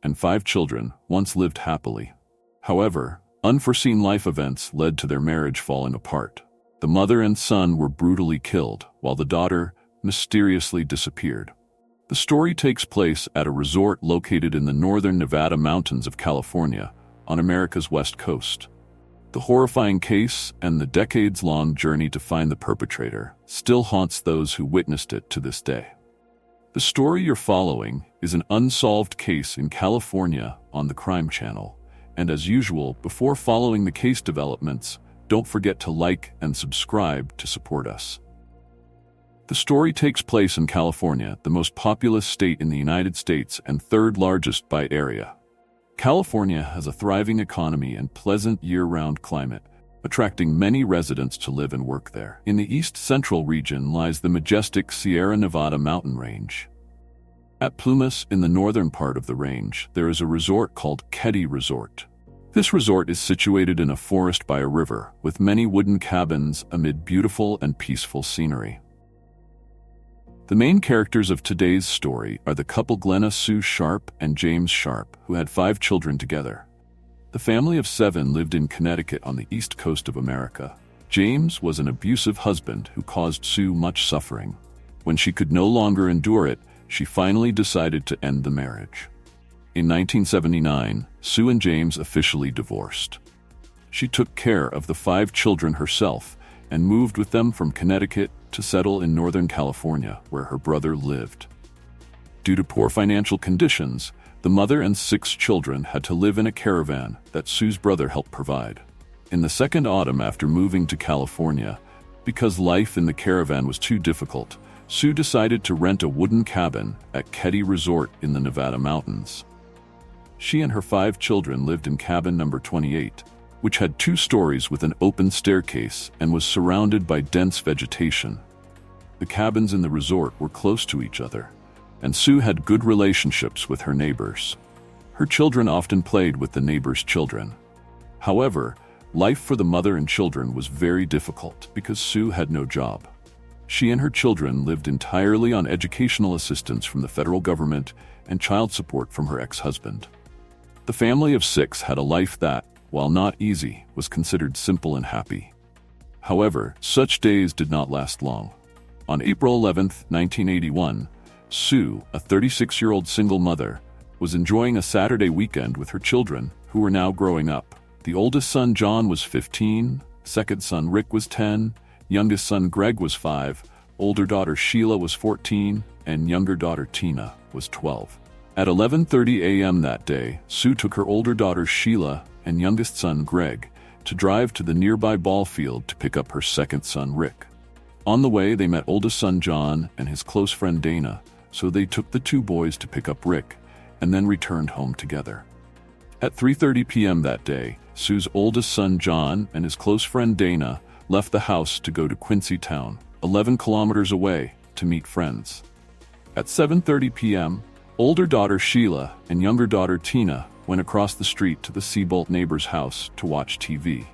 and 5 children once lived happily. However, unforeseen life events led to their marriage falling apart. The mother and son were brutally killed, while the daughter mysteriously disappeared. The story takes place at a resort located in the northern Nevada mountains of California, on America's west coast. The horrifying case and the decades-long journey to find the perpetrator still haunts those who witnessed it to this day. The story you're following is an unsolved case in California on the Crime Channel, and as usual, before following the case developments, don't forget to like and subscribe to support us. The story takes place in California, the most populous state in the United States and third largest by area. California has a thriving economy and pleasant year-round climate, attracting many residents to live and work there. In the east-central region lies the majestic Sierra Nevada mountain range. At Plumas, in the northern part of the range, there is a resort called Ketty Resort. This resort is situated in a forest by a river, with many wooden cabins amid beautiful and peaceful scenery. The main characters of today's story are the couple Glenna Sue Sharp and James Sharp, who had 5 children together. The family of 7 lived in Connecticut on the east coast of America. James was an abusive husband who caused Sue much suffering. When she could no longer endure it, she finally decided to end the marriage. In 1979, Sue and James officially divorced. She took care of the 5 children herself and moved with them from Connecticut to settle in Northern California, where her brother lived. Due to poor financial conditions, the mother and 6 children had to live in a caravan that Sue's brother helped provide. In the second autumn after moving to California, because life in the caravan was too difficult, Sue decided to rent a wooden cabin at Ketty Resort in the Nevada mountains. She and her 5 children lived in cabin number 28, which had 2 stories with an open staircase and was surrounded by dense vegetation. The cabins in the resort were close to each other, and Sue had good relationships with her neighbors. Her children often played with the neighbors' children. However, life for the mother and children was very difficult because Sue had no job. She and her children lived entirely on educational assistance from the federal government and child support from her ex-husband. The family of 6 had a life that, while not easy, was considered simple and happy. However, such days did not last long. On April 11, 1981, Sue, a 36-year-old single mother, was enjoying a Saturday weekend with her children, who were now growing up. The oldest son, John, was 15, second son, Rick, was 10, youngest son, Greg, was 5, older daughter, Sheila, was 14, and younger daughter, Tina, was 12. At 11:30 a.m. that day, Sue took her older daughter, Sheila, and youngest son, Greg, to drive to the nearby ball field to pick up her second son, Rick. On the way, they met oldest son John and his close friend Dana, so they took the 2 boys to pick up Rick, and then returned home together. At 3:30 p.m. that day, Sue's oldest son John and his close friend Dana left the house to go to Quincy Town, 11 kilometers away, to meet friends. At 7:30 p.m., older daughter Sheila and younger daughter Tina went across the street to the Seabolt neighbor's house to watch TV.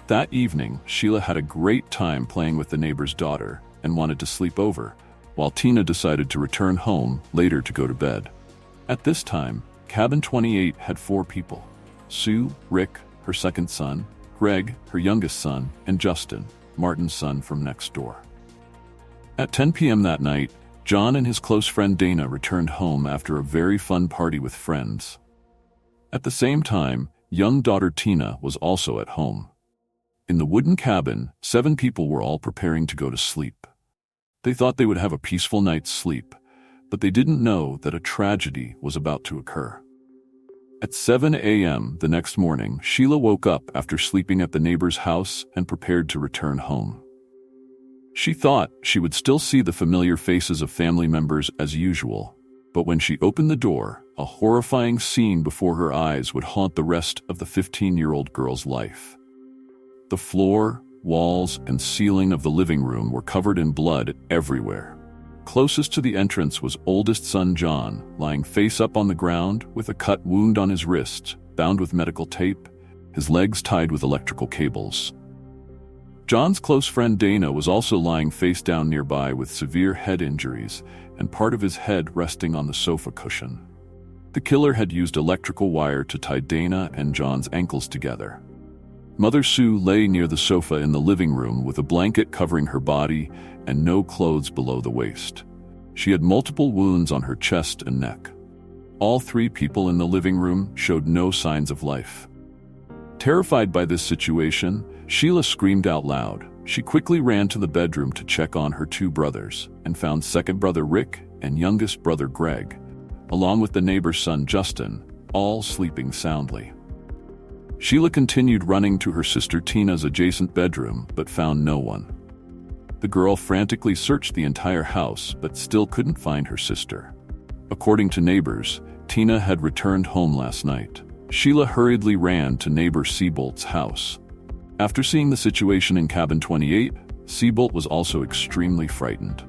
That evening, Sheila had a great time playing with the neighbor's daughter and wanted to sleep over, while Tina decided to return home later to go to bed. At this time, cabin 28 had 4 people: Sue, Rick, her second son, Greg, her youngest son, and Justin, Martin's son from next door. At 10 p.m. that night, John and his close friend Dana returned home after a very fun party with friends. At the same time, young daughter Tina was also at home. In the wooden cabin, 7 people were all preparing to go to sleep. They thought they would have a peaceful night's sleep, but they didn't know that a tragedy was about to occur. At 7 a.m. the next morning, Sheila woke up after sleeping at the neighbor's house and prepared to return home. She thought she would still see the familiar faces of family members as usual, but when she opened the door, a horrifying scene before her eyes would haunt the rest of the 15-year-old girl's life. The floor, walls, and ceiling of the living room were covered in blood everywhere. Closest to the entrance was oldest son John, lying face up on the ground with a cut wound on his wrist, bound with medical tape, his legs tied with electrical cables. John's close friend Dana was also lying face down nearby with severe head injuries and part of his head resting on the sofa cushion. The killer had used electrical wire to tie Dana and John's ankles together. Mother Sue lay near the sofa in the living room with a blanket covering her body and no clothes below the waist. She had multiple wounds on her chest and neck. All three people in the living room showed no signs of life. Terrified by this situation, Sheila screamed out loud. She quickly ran to the bedroom to check on her two brothers and found second brother Rick and youngest brother Greg, along with the neighbor's son Justin, all sleeping soundly. Sheila continued running to her sister Tina's adjacent bedroom but found no one. The girl frantically searched the entire house but still couldn't find her sister. According to neighbors, Tina had returned home last night. Sheila hurriedly ran to neighbor Seabolt's house. After seeing the situation in cabin 28, Seabolt was also extremely frightened.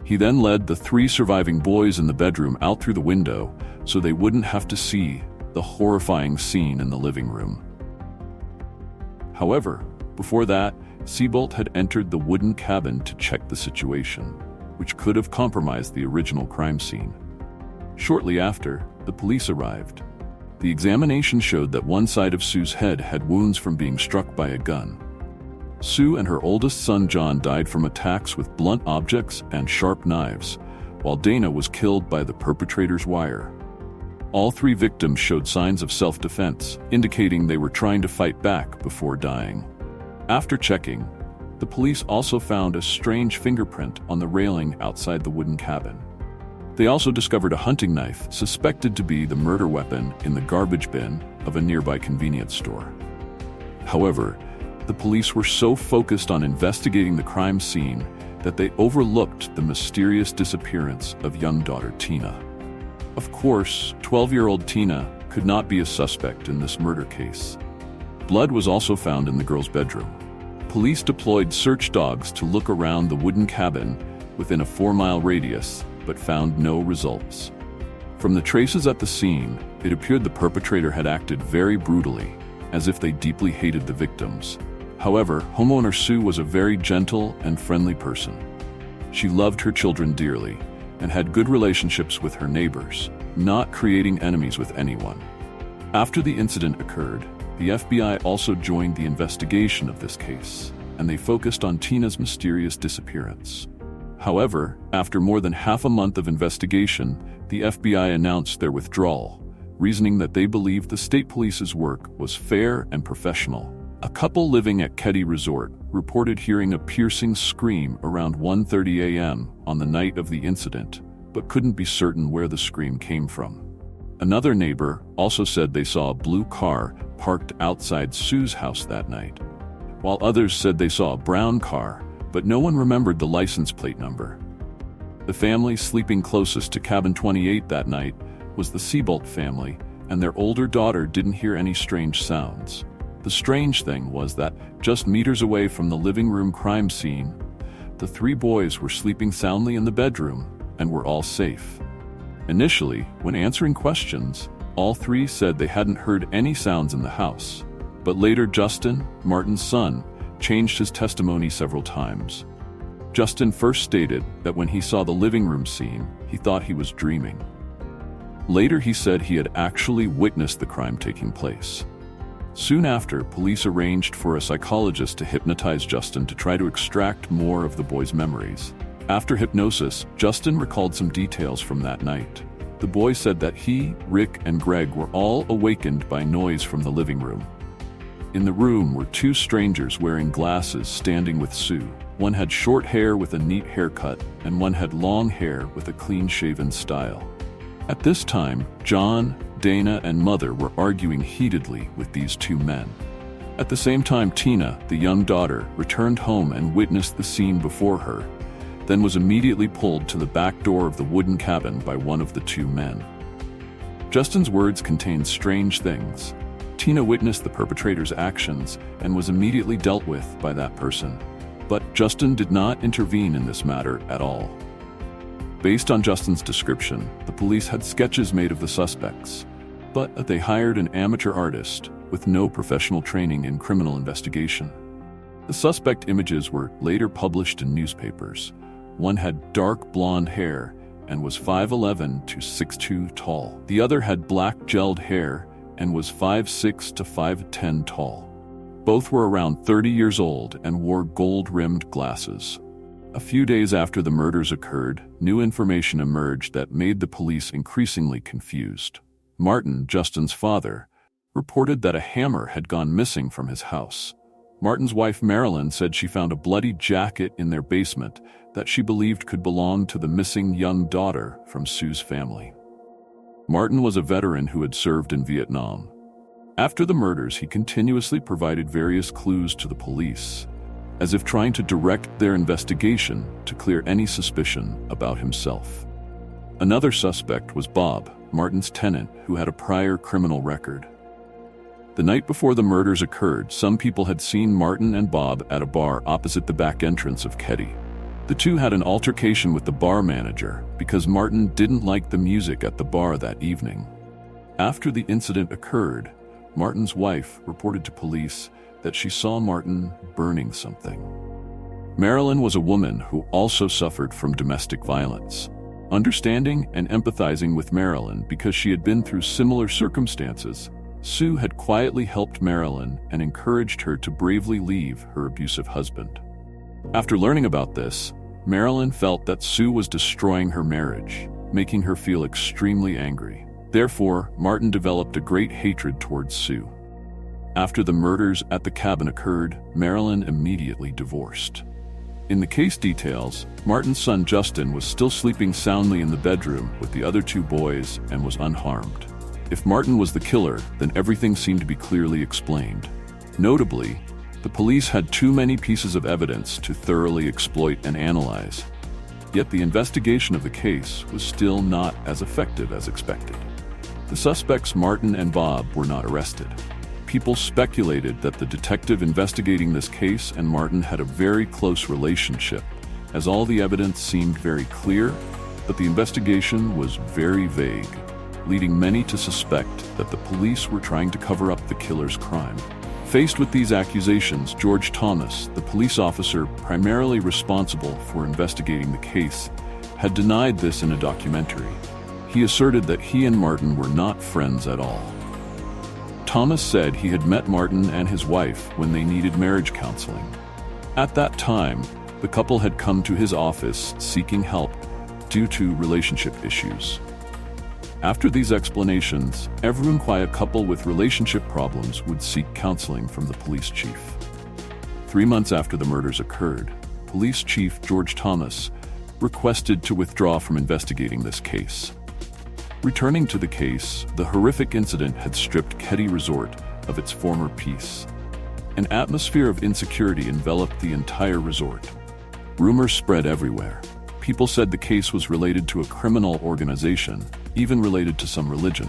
He then led the three surviving boys in the bedroom out through the window so they wouldn't have to see the horrifying scene in the living room. However, before that, Seabolt had entered the wooden cabin to check the situation, which could have compromised the original crime scene. Shortly after, the police arrived. The examination showed that one side of Sue's head had wounds from being struck by a gun. Sue and her oldest son John died from attacks with blunt objects and sharp knives, while Dana was killed by the perpetrator's wire. All three victims showed signs of self-defense, indicating they were trying to fight back before dying. After checking, the police also found a strange fingerprint on the railing outside the wooden cabin. They also discovered a hunting knife suspected to be the murder weapon in the garbage bin of a nearby convenience store. However, the police were so focused on investigating the crime scene that they overlooked the mysterious disappearance of young daughter Tina. Of course, 12-year-old Tina could not be a suspect in this murder case. Blood was also found in the girl's bedroom. Police deployed search dogs to look around the wooden cabin within a 4-mile radius, but found no results. From the traces at the scene, it appeared the perpetrator had acted very brutally, as if they deeply hated the victims. However, homeowner Sue was a very gentle and friendly person. She loved her children dearly and had good relationships with her neighbors, not creating enemies with anyone. After the incident occurred, the FBI also joined the investigation of this case, and they focused on Tina's mysterious disappearance. However, after more than half a month of investigation, the FBI announced their withdrawal, reasoning that they believed the state police's work was fair and professional. A couple living at Ketty Resort reported hearing a piercing scream around 1:30 a.m. on the night of the incident, but couldn't be certain where the scream came from. Another neighbor also said they saw a blue car parked outside Sue's house that night, while others said they saw a brown car, but no one remembered the license plate number. The family sleeping closest to cabin 28 that night was the Seabolt family, and their older daughter didn't hear any strange sounds. The strange thing was that just meters away from the living room crime scene, the three boys were sleeping soundly in the bedroom and were all safe. Initially, when answering questions, all three said they hadn't heard any sounds in the house, but later Justin, Martin's son, changed his testimony several times. Justin first stated that when he saw the living room scene, he thought he was dreaming. Later he said he had actually witnessed the crime taking place. Soon after, police arranged for a psychologist to hypnotize Justin to try to extract more of the boy's memories. After hypnosis, Justin recalled some details from that night. The boy said that he, Rick, and Greg were all awakened by noise from the living room. In the room were two strangers wearing glasses standing with Sue. One had short hair with a neat haircut, and one had long hair with a clean-shaven style. At this time, John, Dana, and Mother were arguing heatedly with these two men. At the same time, Tina, the young daughter, returned home and witnessed the scene before her, then was immediately pulled to the back door of the wooden cabin by one of the two men. Justin's words contained strange things. Tina witnessed the perpetrator's actions and was immediately dealt with by that person. But Justin did not intervene in this matter at all. Based on Justin's description, the police had sketches made of the suspects, but they hired an amateur artist with no professional training in criminal investigation. The suspect images were later published in newspapers. One had dark blonde hair and was 5'11" to 6'2" tall. The other had black gelled hair and was 5'6" to 5'10" tall. Both were around 30 years old and wore gold-rimmed glasses. A few days after the murders occurred, new information emerged that made the police increasingly confused. Martin, Justin's father, reported that a hammer had gone missing from his house. Martin's wife Marilyn said she found a bloody jacket in their basement that she believed could belong to the missing young daughter from Sue's family. Martin was a veteran who had served in Vietnam. After the murders, he continuously provided various clues to the police, as if trying to direct their investigation to clear any suspicion about himself. Another suspect was Bob, Martin's tenant, who had a prior criminal record. The night before the murders occurred, some people had seen Martin and Bob at a bar opposite the back entrance of Ketty. The two had an altercation with the bar manager because Martin didn't like the music at the bar that evening. After the incident occurred, Martin's wife reported to police that she saw Martin burning something. Marilyn was a woman who also suffered from domestic violence. Understanding and empathizing with Marilyn because she had been through similar circumstances, Sue had quietly helped Marilyn and encouraged her to bravely leave her abusive husband. After learning about this, Marilyn felt that Sue was destroying her marriage, making her feel extremely angry. Therefore, Martin developed a great hatred towards Sue. After the murders at the cabin occurred, Marilyn immediately divorced. In the case details, Martin's son Justin was still sleeping soundly in the bedroom with the other two boys and was unharmed. If Martin was the killer, then everything seemed to be clearly explained. Notably, the police had too many pieces of evidence to thoroughly exploit and analyze. Yet the investigation of the case was still not as effective as expected. The suspects Martin and Bob were not arrested. People speculated that the detective investigating this case and Martin had a very close relationship, as all the evidence seemed very clear, but the investigation was very vague, leading many to suspect that the police were trying to cover up the killer's crime. Faced with these accusations, George Thomas, the police officer primarily responsible for investigating the case, had denied this in a documentary. He asserted that he and Martin were not friends at all. Thomas said he had met Martin and his wife when they needed marriage counseling. At that time, the couple had come to his office seeking help due to relationship issues. After these explanations, everyone quiet couple with relationship problems would seek counseling from the police chief. 3 months after the murders occurred, Police Chief George Thomas requested to withdraw from investigating this case. Returning to the case, the horrific incident had stripped Ketty Resort of its former peace. An atmosphere of insecurity enveloped the entire resort. Rumors spread everywhere. People said the case was related to a criminal organization, even related to some religion.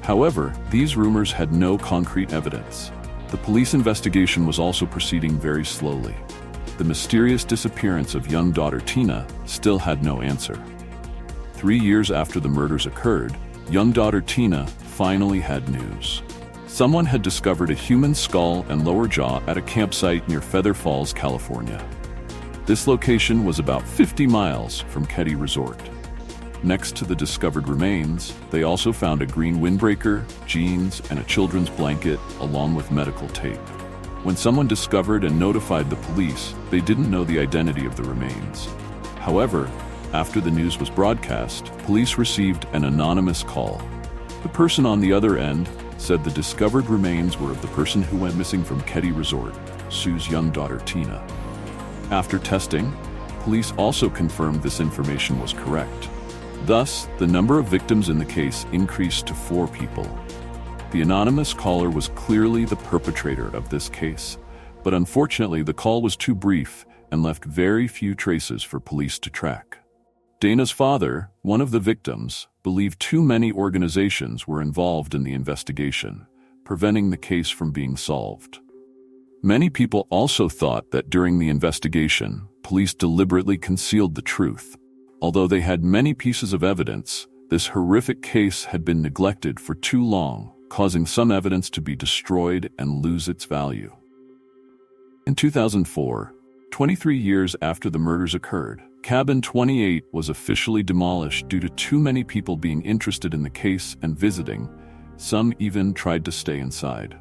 However, these rumors had no concrete evidence. The police investigation was also proceeding very slowly. The mysterious disappearance of young daughter Tina still had no answer. 3 years after the murders occurred, young daughter Tina finally had news. Someone had discovered a human skull and lower jaw at a campsite near Feather Falls, California. This location was about 50 miles from Ketty Resort. Next to the discovered remains, they also found a green windbreaker, jeans, and a children's blanket, along with medical tape. When someone discovered and notified the police, they didn't know the identity of the remains. However, after the news was broadcast, police received an anonymous call. The person on the other end said the discovered remains were of the person who went missing from Ketty Resort, Sue's young daughter Tina. After testing, police also confirmed this information was correct. Thus, the number of victims in the case increased to 4 people. The anonymous caller was clearly the perpetrator of this case, but unfortunately the call was too brief and left very few traces for police to track. Dana's father, one of the victims, believed too many organizations were involved in the investigation, preventing the case from being solved. Many people also thought that during the investigation, police deliberately concealed the truth. Although they had many pieces of evidence, this horrific case had been neglected for too long, causing some evidence to be destroyed and lose its value. In 2004, 23 years after the murders occurred, Cabin 28 was officially demolished due to too many people being interested in the case and visiting. Some even tried to stay inside.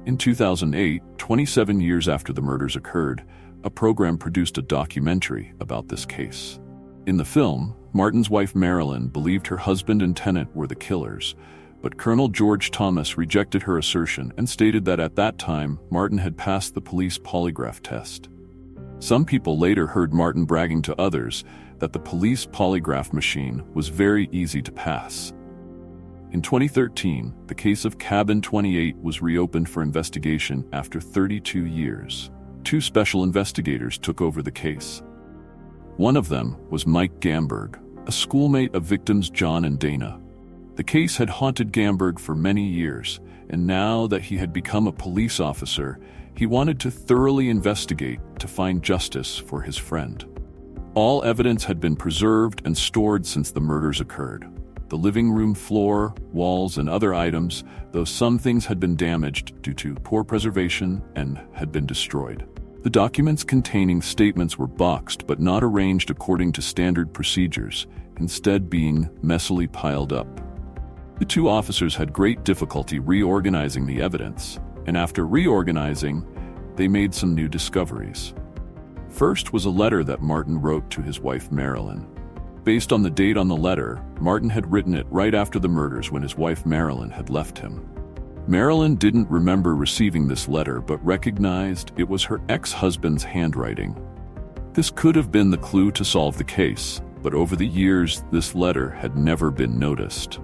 In 2008, 27 years after the murders occurred, a program produced a documentary about this case. In the film, Martin's wife Marilyn believed her husband and tenant were the killers, but Colonel George Thomas rejected her assertion and stated that at that time, Martin had passed the police polygraph test. Some people later heard Martin bragging to others that the police polygraph machine was very easy to pass. In 2013, the case of Cabin 28 was reopened for investigation after 32 years. 2 special investigators took over the case. One of them was Mike Gamberg, a schoolmate of victims John and Dana. The case had haunted Gamberg for many years, and now that he had become a police officer, he wanted to thoroughly investigate to find justice for his friend. All evidence had been preserved and stored since the murders occurred. The living room floor, walls, and other items, though some things had been damaged due to poor preservation and had been destroyed. The documents containing statements were boxed but not arranged according to standard procedures, instead being messily piled up. The 2 officers had great difficulty reorganizing the evidence, and after reorganizing, they made some new discoveries. First was a letter that Martin wrote to his wife Marilyn. Based on the date on the letter, Martin had written it right after the murders when his wife Marilyn had left him. Marilyn didn't remember receiving this letter but recognized it was her ex-husband's handwriting. This could have been the clue to solve the case, but over the years, this letter had never been noticed.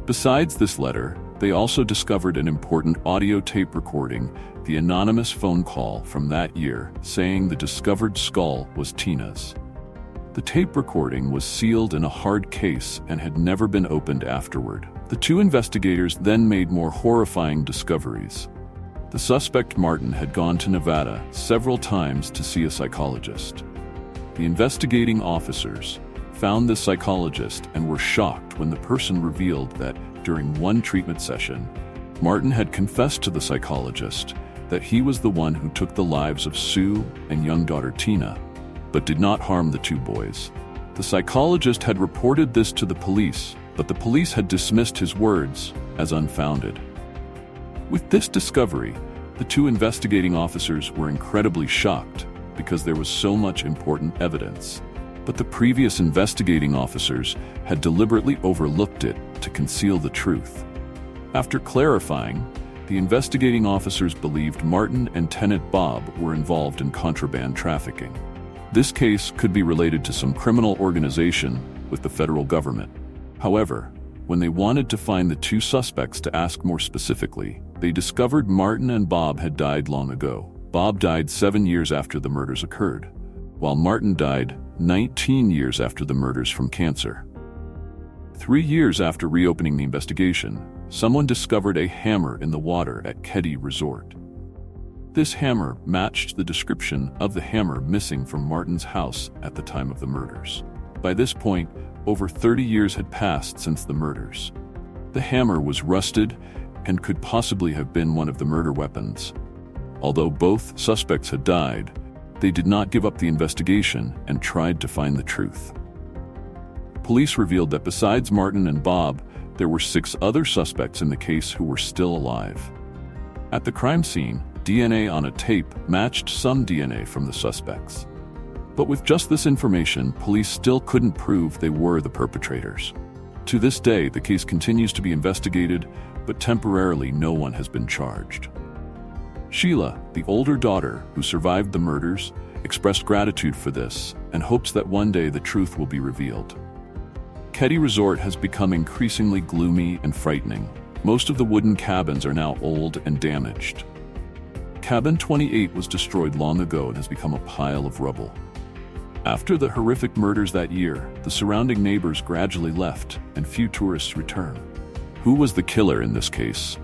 Besides this letter, they also discovered an important audio tape recording, the anonymous phone call from that year, saying the discovered skull was Tina's. The tape recording was sealed in a hard case and had never been opened afterward. The 2 investigators then made more horrifying discoveries. The suspect Martin had gone to Nevada several times to see a psychologist. The investigating officers found this psychologist and were shocked when the person revealed that during one treatment session, Martin had confessed to the psychologist that he was the one who took the lives of Sue and young daughter Tina, but did not harm the 2 boys. The psychologist had reported this to the police, but the police had dismissed his words as unfounded. With this discovery, the 2 investigating officers were incredibly shocked because there was so much important evidence. But the previous investigating officers had deliberately overlooked it to conceal the truth. After clarifying, the investigating officers believed Martin and tenant Bob were involved in contraband trafficking. This case could be related to some criminal organization with the federal government. However, when they wanted to find the 2 suspects to ask more specifically, they discovered Martin and Bob had died long ago. Bob died 7 years after the murders occurred, while Martin died 19 years after the murders from cancer. 3 years after reopening the investigation, someone discovered a hammer in the water at Keddy Resort. This hammer matched the description of the hammer missing from Martin's house at the time of the murders. By this point, over 30 years had passed since the murders. The hammer was rusted and could possibly have been one of the murder weapons. Although both suspects had died, they did not give up the investigation and tried to find the truth. Police revealed that besides Martin and Bob, there were 6 other suspects in the case who were still alive. At the crime scene, DNA on a tape matched some DNA from the suspects. But with just this information, police still couldn't prove they were the perpetrators. To this day, the case continues to be investigated, but temporarily no one has been charged. Sheila, the older daughter who survived the murders, expressed gratitude for this and hopes that one day the truth will be revealed. Keddy Resort has become increasingly gloomy and frightening. Most of the wooden cabins are now old and damaged. Cabin 28 was destroyed long ago and has become a pile of rubble. After the horrific murders that year, the surrounding neighbors gradually left and few tourists return. Who was the killer in this case?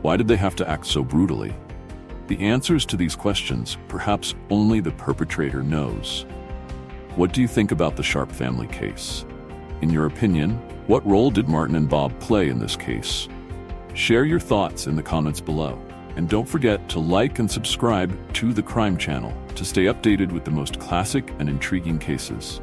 Why did they have to act so brutally? The answers to these questions, perhaps only the perpetrator knows. What do you think about the Sharp family case? In your opinion, what role did Martin and Bob play in this case? Share your thoughts in the comments below. And don't forget to like and subscribe to the Crime Channel to stay updated with the most classic and intriguing cases.